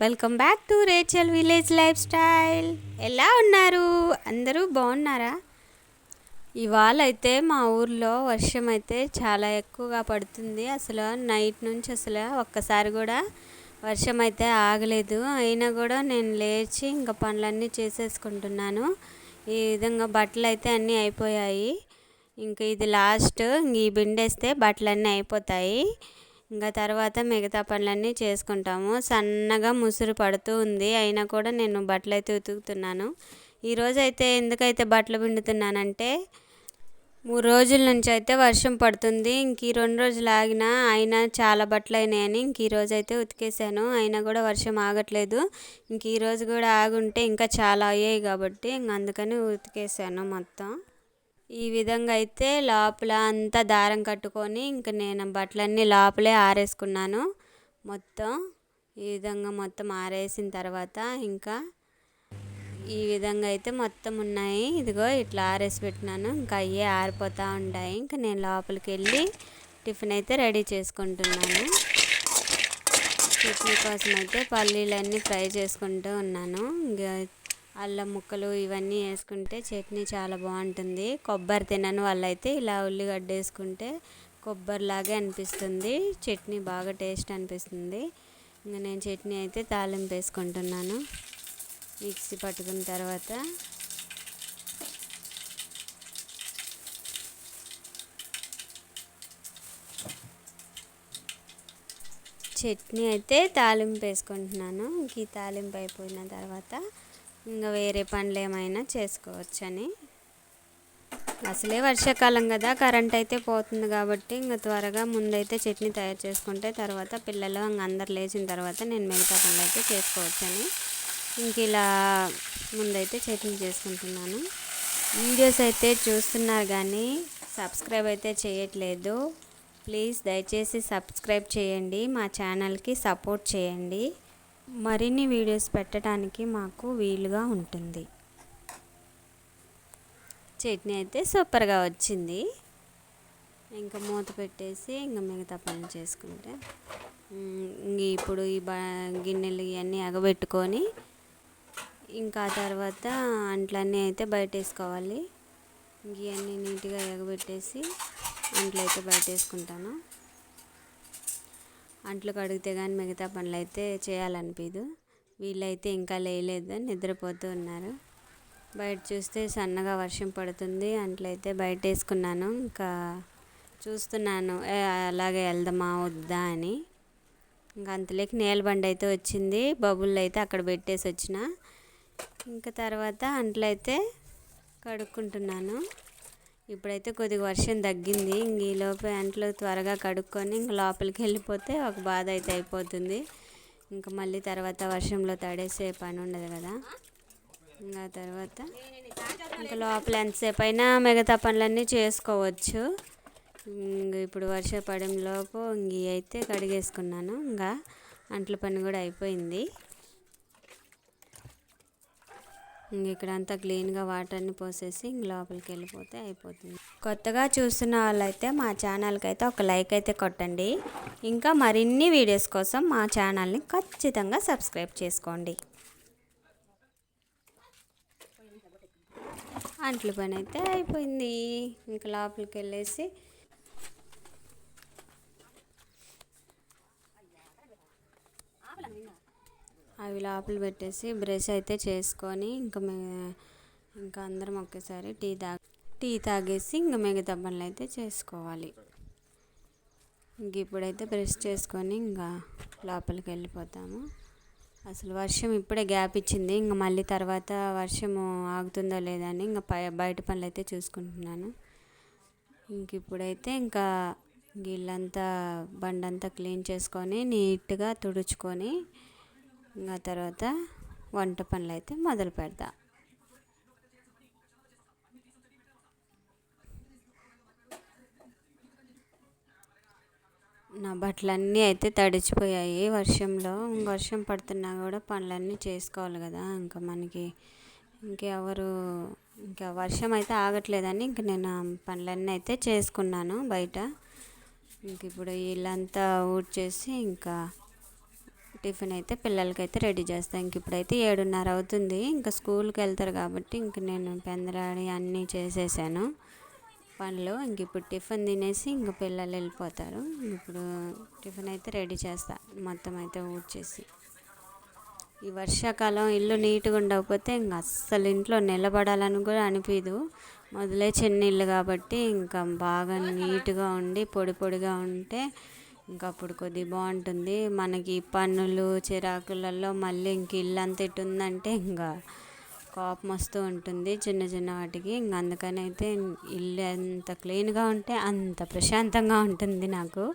Welcome back to Rachel village life style. ఎలా ఉన్నారు అందరూ? బాగున్నారా? ఇవాళ అయితే మా ఊర్లో వర్షం అయితే చాలా ఎక్కువగా పడుతుంది. అసలు నైట్ నుంచి అసలు ఒక్కసారి కూడా వర్షం అయితే ఆగలేదు. అయినా కూడా నేను లేచి ఇంకా పనులన్నీ చేసేసుకుంటున్నాను. ఈ విధంగా బట్టలు అయితే అన్నీ అయిపోయాయి. ఇంకా ఇది లాస్ట్, ఈ బిండేస్తే బట్టలన్నీ అయిపోతాయి. ఇంకా తర్వాత మిగతా పనులన్నీ చేసుకుంటాము. సన్నగా ముసురు పడుతూ ఉంది, అయినా కూడా నేను బట్టలు అయితే ఉతుకుతున్నాను. ఈరోజు అయితే ఎందుకైతే బట్టలు పిండుతున్నానంటే 3 రోజుల నుంచి అయితే వర్షం పడుతుంది. ఇంక ఈ 2 రోజులు ఆగినా అయినా చాలా బట్టలు అయినాయని ఇంక ఈరోజు అయితే ఉతికేసాను. అయినా కూడా వర్షం ఆగట్లేదు. ఇంక ఈరోజు కూడా ఆగుంటే ఇంకా చాలా అయ్యాయి కాబట్టి ఇంక అందుకని ఉతికేసాను మొత్తం. ఈ విధంగా అయితే లోపల అంతా దారం కట్టుకొని ఇంక నేను బట్టలన్నీ లోపలే ఆరేసుకున్నాను. మొత్తం ఈ విధంగా మొత్తం ఆరేసిన తర్వాత ఇంకా ఈ విధంగా అయితే మొత్తం ఉన్నాయి. ఇదిగో ఇట్లా ఆరేసి పెట్టినాను. ఇంకా అయ్యే ఆరిపోతూ ఉంటాయి. ఇంకా నేను లోపలికి వెళ్ళి టిఫిన్ అయితే రెడీ చేసుకుంటున్నాను. చట్నీ కోసం అయితే పల్లీలన్నీ ఫ్రై చేసుకుంటూ ఉన్నాను. ఇంకా అల్లం ముక్కలు ఇవన్నీ వేసుకుంటే చట్నీ చాలా బాగుంటుంది. కొబ్బరి తినని వాళ్ళైతే ఇలా ఉల్లిగడ్డ వేసుకుంటే కొబ్బరిలాగే అనిపిస్తుంది. చట్నీ బాగా టేస్ట్ అనిపిస్తుంది. ఇంకా నేను చట్నీ అయితే తాలింపు వేసుకుంటున్నాను. మిక్సీ పట్టుకున్న తర్వాత చట్నీ అయితే తాలింపు వేసుకుంటున్నాను. ఇంక ఈ తాలింపు అయిపోయిన తర్వాత ఇంకా వేరే పనులు ఏమైనా చేసుకోవచ్చని. అసలే వర్షాకాలం కదా, కరెంట్ అయితే పోతుంది కాబట్టి ఇంకా త్వరగా ముందైతే చట్నీ తయారు చేసుకుంటే తర్వాత పిల్లలు అందరు లేచిన తర్వాత నేను మిగతా పనులు అయితే చేసుకోవచ్చని ఇంక ఇలా ముందైతే చట్నీ చేసుకుంటున్నాను. వీడియోస్ అయితే చూస్తున్నారు కానీ సబ్స్క్రైబ్ అయితే చేయట్లేదు. ప్లీజ్ దయచేసి సబ్స్క్రైబ్ చేయండి, మా ఛానల్కి సపోర్ట్ చేయండి. మరిన్ని వీడియోస్ పెట్టడానికి మాకు వీలుగా ఉంటుంది. చట్నీ అయితే సూపర్గా వచ్చింది. ఇంకా మూత పెట్టేసి ఇంకా మిగతా పనులు చేసుకుంటే ఇప్పుడు ఈ గిన్నెలు ఇవన్నీ ఎగబెట్టుకొని ఇంకా తర్వాత అంట్లన్నీ అయితే బయట వేసుకోవాలి. ఇవన్నీ నీట్గా ఎగబెట్టేసి అంట్లు అయితే బయట వేసుకుంటాను. అంట్లు కడిగితే కానీ మిగతా పనులు అయితే చేయాలనిపించదు. వీళ్ళైతే ఇంకా లేయలేదు, నిద్రపోతూ ఉన్నారు. బయట చూస్తే సన్నగా వర్షం పడుతుంది. అంట్లయితే బయట వేసుకున్నాను. ఇంకా చూస్తున్నాను అలాగే వెళ్దామా వద్దా అని. ఇంకా అంతలోకి నేల బండి అయితే వచ్చింది. బబుల్ అయితే అక్కడ పెట్టేసి వచ్చిన. ఇంకా తర్వాత అంట్లయితే కడుక్కుంటున్నాను. ఇప్పుడైతే కొద్దిగా వర్షం తగ్గింది. ఇంక ఈలోపు అంట్లు త్వరగా కడుక్కొని ఇంక లోపలికి వెళ్ళిపోతే ఒక బాధ అయితే అయిపోతుంది. ఇంకా మళ్ళీ తర్వాత వర్షంలో తడేసే పని ఉండదు కదా. ఇంకా తర్వాత ఇంకా లోపల ఎంతసేపు అయినా మిగతా పనులన్నీ చేసుకోవచ్చు. ఇప్పుడు వర్షం పడంలోపు ఇంక అయితే కడిగేసుకున్నాను. ఇంకా అంట్ల పని కూడా అయిపోయింది. ఇంక ఇక్కడ అంతా క్లీన్గా వాటర్ని పోసేసి ఇంక లోపలికి వెళ్ళిపోతే అయిపోతుంది. కొత్తగా చూస్తున్న వాళ్ళైతే మా ఛానల్కి అయితే ఒక లైక్ అయితే కొట్టండి. ఇంకా మరిన్ని వీడియోస్ కోసం మా ఛానల్ని ఖచ్చితంగా సబ్స్క్రైబ్ చేసుకోండి. అంట్ల పని అయితే అయిపోయింది. ఇంకా లోపలికి వెళ్ళేసి అవి లోపల పెట్టేసి బ్రష్ అయితే చేసుకొని ఇంకా అందరం ఒకేసారి టీ తాగేసి ఇంకా మిగతా పనులు అయితే చేసుకోవాలి. ఇంక ఇప్పుడైతే బ్రష్ చేసుకొని ఇంకా లోపలికి వెళ్ళిపోతాము. అసలు వర్షం ఇప్పుడే గ్యాప్ ఇచ్చింది. ఇంకా మళ్ళీ తర్వాత వర్షము ఆగుతుందో లేదా అని ఇంకా బయట పనులు అయితే చూసుకుంటున్నాను. ఇంక ఇప్పుడైతే ఇంకా ఇల్లంతా బండంతా క్లీన్ చేసుకొని నీట్గా తుడుచుకొని ఇంకా తర్వాత వంట పనులు అయితే మొదలు పెడతా. నా బట్టలన్నీ అయితే తడిచిపోయాయి వర్షంలో. వర్షం పడుతున్నా కూడా పనులన్నీ చేసుకోవాలి కదా. ఇంకా మనకి ఇంకా వర్షం అయితే ఆగట్లేదని ఇంక నేను పనులన్నీ అయితే చేసుకున్నాను బయట. ఇంక ఇప్పుడు ఇల్లంతా ఊడ్చేసి ఇంకా టిఫిన్ అయితే పిల్లలకైతే రెడీ చేస్తాను. ఇంక ఇప్పుడైతే 7:30 అవుతుంది. ఇంకా స్కూల్కి వెళ్తారు కాబట్టి ఇంక నేను పెందలాడి అన్నీ చేసేసాను పనులు. ఇంక ఇప్పుడు టిఫిన్ తినేసి ఇంక పిల్లలు వెళ్ళిపోతారు. ఇప్పుడు టిఫిన్ అయితే రెడీ చేస్తా, మొత్తం అయితే ఊడ్చేసి. ఈ వర్షాకాలం ఇల్లు నీట్గా ఉండకపోతే ఇంక అస్సలు ఇంట్లో నిలబడాలని కూడా అనిపించదు. మొదలే చిన్న ఇల్లు కాబట్టి ఇంకా బాగా నీట్గా ఉండి పొడి పొడిగా ఉంటే ఇంకా అప్పుడు కొద్దిగా బాగుంటుంది. మనకి పన్నులు చిరాకులలో మళ్ళీ ఇంక ఇల్లు అంత ఇటు ఉందంటే ఇంకా కోపం వస్తూ ఉంటుంది చిన్న చిన్న వాటికి. ఇంక అందుకని అయితే ఇల్లు ఎంత క్లీన్గా ఉంటే అంత ప్రశాంతంగా ఉంటుంది నాకు.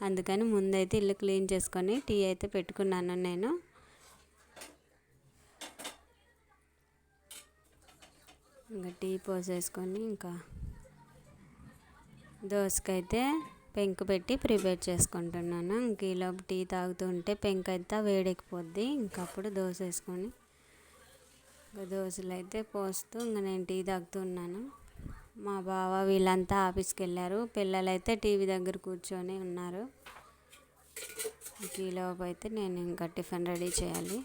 అందుకని ముందైతే ఇల్లు క్లీన్ చేసుకొని టీ అయితే పెట్టుకున్నాను నేను. ఇంకా టీ పోసేసుకొని ఇంకా దోసకైతే పెంకు పెట్టి ప్రిపేర్ చేసుకుంటున్నాను. ఇంక ఈలోపు టీ తాగుతూ ఉంటే పెంకు అయితే వేడెక్కిపోద్ది. ఇంకా అప్పుడు దోశ వేసుకొని ఇంకా దోశలు అయితే పోస్తూ ఇంకా నేను టీ తాగుతూ ఉన్నాను. మా బావ వీళ్ళంతా ఆఫీస్కి వెళ్ళారు. పిల్లలైతే టీవీ దగ్గర కూర్చొని ఉన్నారు. ఈలోపు అయితే నేను ఇంకా టిఫిన్ రెడీ చేయాలి.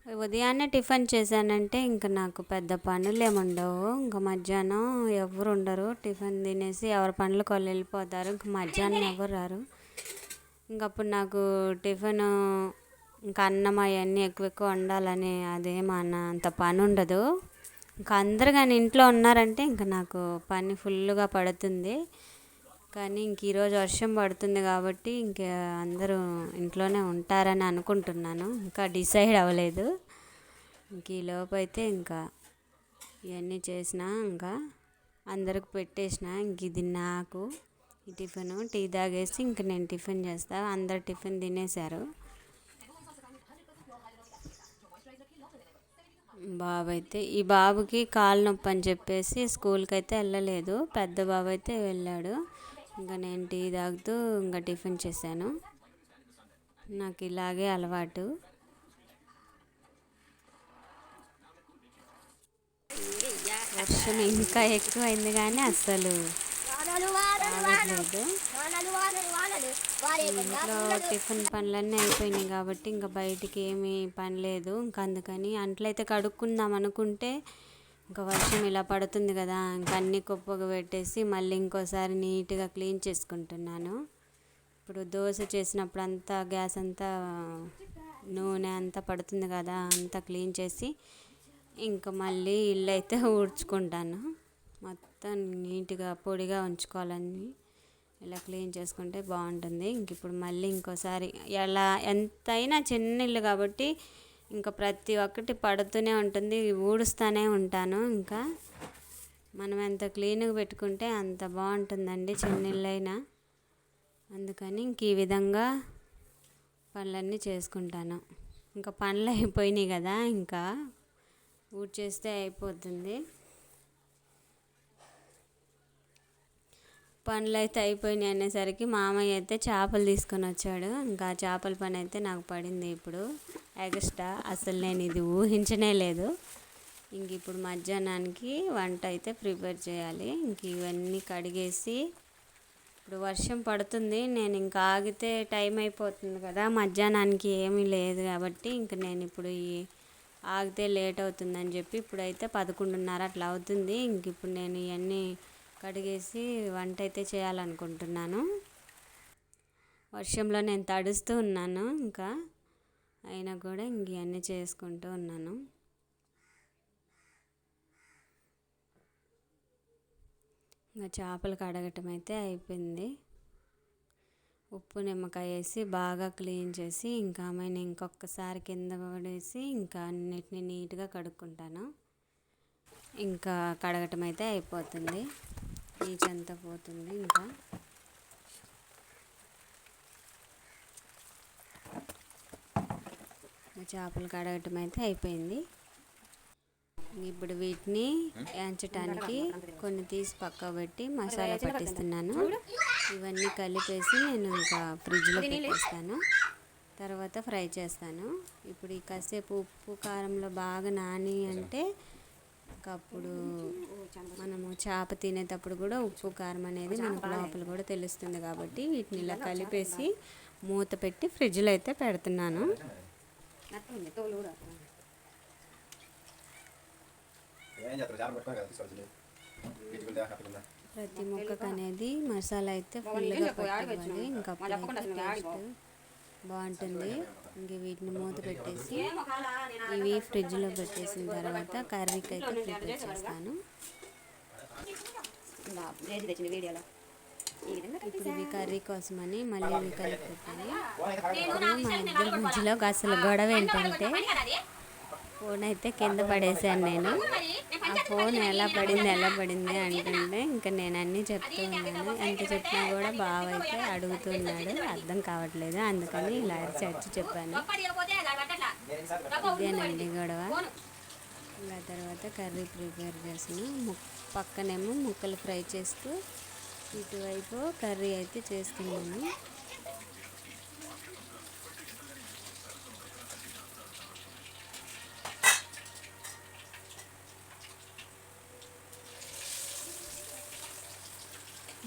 ఉదయాన్నే టిఫిన్ చేశానంటే ఇంకా నాకు పెద్ద పనులు ఏముండవు. ఇంకా మధ్యాహ్నం ఎవరు ఉండరు. టిఫిన్ తినేసి ఎవరి పనులకు వాళ్ళు వెళ్ళిపోతారు. ఇంక మధ్యాహ్నం ఎవరు రారు. ఇంకప్పుడు నాకు టిఫిన్ ఇంకా అన్నం అవన్నీ ఎక్కువ వండాలని అంత పని ఉండదు. ఇంకా అందరు కానీ ఇంట్లో ఉన్నారంటే ఇంకా నాకు పని ఫుల్గా పడుతుంది. కానీ ఇంక ఈరోజు వర్షం పడుతుంది కాబట్టి ఇంక అందరూ ఇంట్లోనే ఉంటారని అనుకుంటున్నాను. ఇంకా డిసైడ్ అవ్వలేదు. ఇంక ఈలోపు అయితే ఇంకా ఇవన్నీ చేసిన ఇంకా అందరికి పెట్టేసిన. ఇంక ఇది నాకు ఈ టిఫిన్ టీ తాగేసి ఇంక నేను టిఫిన్ చేస్తా. అందరు టిఫిన్ తినేశారు. బాబు అయితే ఈ బాబుకి కాలు నొప్పి అని చెప్పేసి స్కూల్కి అయితే వెళ్ళలేదు. పెద్ద బాబు అయితే వెళ్ళాడు. ఇంకా నేను టీ తాగుతూ ఇంకా టిఫిన్ చేశాను. నాకు ఇలాగే అలవాటు. వర్షం ఇంకా ఎక్కువైంది కానీ అస్సలు ఆగట్లేదు. ఇంట్లో టిఫిన్ పనులన్నీ అయిపోయినాయి కాబట్టి ఇంకా బయటికి ఏమీ పని లేదు. ఇంకా అందుకని అంట్లయితే కడుక్కుందాం అనుకుంటే ఇంకా వర్షం ఇలా పడుతుంది కదా, ఇంకా అన్నీ కుప్పగా పెట్టేసి మళ్ళీ ఇంకోసారి నీట్గా క్లీన్ చేసుకుంటున్నాను. ఇప్పుడు దోశ చేసినప్పుడు అంతా గ్యాస్ అంతా నూనె అంతా పడుతుంది కదా, అంతా క్లీన్ చేసి ఇంకా మళ్ళీ ఇల్లు అయితే ఊడ్చుకుంటాను. మొత్తం నీట్గా పొడిగా ఉంచుకోవాలని ఇలా క్లీన్ చేసుకుంటే బాగుంటుంది. ఇంక ఇప్పుడు మళ్ళీ ఇంకోసారి ఎలా ఎంతైనా చిన్న ఇల్లు కాబట్టి ఇంకా ప్రతి ఒక్కటి పడుతూనే ఉంటుంది, ఊడుస్తూనే ఉంటాను. ఇంకా మనం ఎంత క్లీన్గా పెట్టుకుంటే అంత బాగుంటుందండి చిన్న ఇల్లు అయినా. అందుకని ఇంక ఈ విధంగా పనులన్నీ చేసుకుంటాను. ఇంకా పనులు అయిపోయినాయి కదా, ఇంకా ఊడ్చేస్తే అయిపోతుంది. పనులు అయితే అయిపోయినాయి అనేసరికి మామయ్య అయితే చేపలు తీసుకొని వచ్చాడు. ఇంకా చేపల పని అయితే నాకు పడింది ఇప్పుడు ఎక్స్ట్రా. అసలు నేను ఇది ఊహించనే లేదు. ఇంక ఇప్పుడు మధ్యాహ్నానికి వంట అయితే ప్రిపేర్ చేయాలి. ఇంక ఇవన్నీ కడిగేసి ఇప్పుడు వర్షం పడుతుంది. నేను ఇంకా ఆగితే టైం అయిపోతుంది కదా, మధ్యాహ్నానికి ఏమీ లేదు కాబట్టి ఇంక నేను ఇప్పుడు ఆగితే లేట్ అవుతుందని చెప్పి ఇప్పుడైతే 11:30 అట్లా అవుతుంది. ఇంక ఇప్పుడు నేను ఇవన్నీ కడిగేసి వంట అయితే చేయాలనుకుంటున్నాను. వర్షంలో నేను తడుస్తూ ఉన్నాను. ఇంకా అయినా కూడా ఇంక ఇవన్నీ చేసుకుంటూ ఉన్నాను. ఇంకా చేపలు కడగటం అయితే అయిపోయింది. ఉప్పు నిమ్మకాయ వేసి బాగా క్లీన్ చేసి ఇంకా ఆమెను ఇంకొకసారి కింద పడేసి ఇంకా అన్నిటిని నీట్గా కడుక్కుంటాను. ఇంకా కడగటం అయితే అయిపోతుంది, నీచంతా పోతుంది. ఇంకా చేపలు కడగటం అయితే అయిపోయింది. ఇప్పుడు వీటిని వేయించడానికి కొన్ని తీసి పక్క పెట్టి మసాలా పట్టిస్తున్నాను. ఇవన్నీ కలిపేసి నేను ఇంకా ఫ్రిడ్జ్లో పెట్టేస్తాను, తర్వాత ఫ్రై చేస్తాను. ఇప్పుడు ఈ కాసేపు ఉప్పు కారంలో బాగా నాని అంటే అప్పుడు మనము చేప తినేటప్పుడు కూడా ఉప్పు కారం అనేది మనకు లోపల కూడా తెలుస్తుంది. కాబట్టి వీటిని ఇలా కలిపేసి మూత పెట్టి ఫ్రిడ్జ్లో అయితే పెడుతున్నాను. ప్రతి ముక్కకు అనేది మసాలా అయితే ఫుల్గా పట్టుకోవాలి. ఇంకా టేస్ట్ బాగుంటుంది. ఇంక వీటిని మూత పెట్టేసి ఇవి ఫ్రిడ్జ్లో పెట్టేసిన తర్వాత కర్రీకి అయితే ప్రిపేర్ చేస్తాను. ఇప్పుడు ఇవి కర్రీ కోసమని మళ్ళీ ఇవి కలిపి పెట్టాలి. మా ఇద్దరి మధ్యలో అసలు గొడవ ఏంటంటే ఫోన్ అయితే కింద పడేసాను నేను. ఆ ఫోన్ ఎలా పడింది అంటుంటే ఇంకా నేను అన్నీ చెప్తూ ఉన్నాను. ఎంత చెప్పినా కూడా బావ అయితే అడుగుతున్నాడు, అర్థం కావట్లేదు. అందుకని ఇలా చర్చి చెప్పాను. ఇదేనండి గొడవ. ఇంకా తర్వాత కర్రీ ప్రిపేర్ చేసాను. పక్కనేమో ముక్కలు ఫ్రై చేస్తూ ఇటువైపు కర్రీ అయితే చేస్తున్నాను.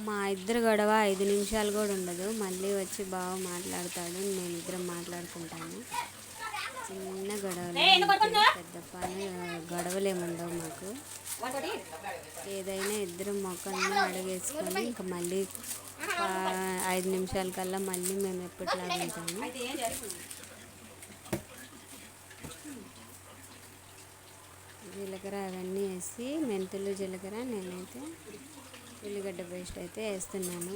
మా ఇద్దరు గొడవ 5 నిమిషాలు కూడా ఉండదు. మళ్ళీ వచ్చి బాగా మాట్లాడతాడు, నేను ఇద్దరం మాట్లాడుకుంటాను. చిన్న గొడవలు, పెద్ద పని గొడవలు ఏముండవు మాకు. ఏదైనా ఇద్దరు మొక్కల్ని అడిగేసుకొని ఇంకా మళ్ళీ 5 నిమిషాల కల్లా మళ్ళీ మేము ఎప్పటిలాగా ఉంటాము. జీలకర్ర అవన్నీ వేసి మెంతులు జీలకర్ర నేనైతే ఉల్లిగడ్డ పేస్ట్ అయితే వేస్తున్నాను.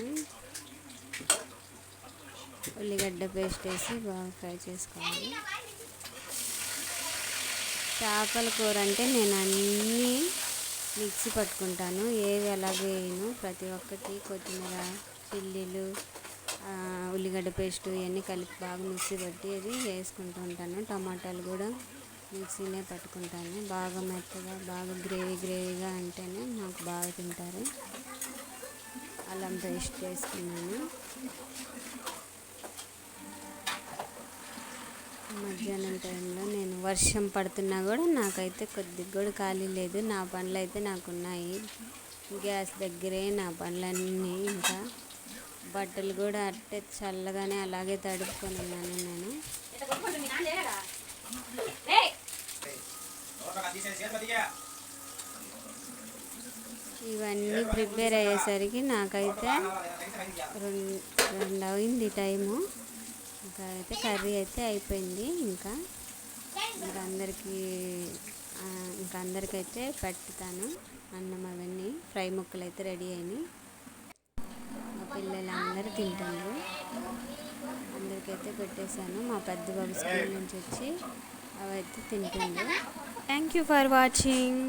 ఉల్లిగడ్డ పేస్ట్ వేసి బాగా ఫ్రై చేసుకోవాలి. చేపల కూర అంటే నేను అన్నీ మిక్సీ పట్టుకుంటాను, ఏవి అలాగే వేయను. ప్రతి ఒక్కటి కొత్తిమీర, చిల్లీలు, ఉల్లిగడ్డ పేస్టు ఇవన్నీ కలిపి బాగా మిక్సీ పట్టి అది వేసుకుంటూ ఉంటాను. టమాటాలు కూడా మిక్సీనే పట్టుకుంటాను. బాగా మెత్తగా బాగా గ్రేవీగా అంటేనే నాకు బాగా తింటారు. అల్లం పేస్ట్ వేసుకున్నాను. మధ్యాహ్నం టైంలో నేను వర్షం పడుతున్నా కూడా నాకైతే కొద్దిగా కూడా ఖాళీ లేదు. నా పనులు అయితే నాకున్నాయి. గ్యాస్ దగ్గరే నా పనులన్నీ. ఇంకా బట్టలు కూడా అట్టే చల్లగానే అలాగే తడుపుకొని ఉన్నాను నేను. ఇవన్నీ ప్రిపేర్ అయ్యేసరికి నాకైతే 2 అయింది టైము. ఇంకా అయితే కర్రీ అయితే అయిపోయింది. ఇంకా అందరికైతే పెట్టుతాను అన్నం. అవన్నీ ఫ్రై ముక్కలు అయితే రెడీ అయినాయి. మా పిల్లలందరూ తింటారు. అందరికైతే పెట్టేశాను. మా పెద్ద బాబు స్కూల్ నుంచి వచ్చి అవైతే తింటుండ్రు. Thank you for watching.